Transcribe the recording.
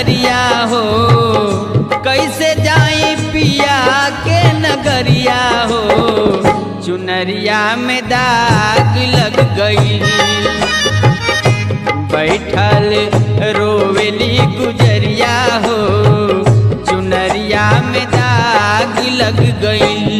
नगरिया हो, कैसे जाई पिया के नगरिया हो, चुनरिया में दाग लग गई। बैठल रोवेली गुजरिया हो, चुनरिया में दाग लग गई।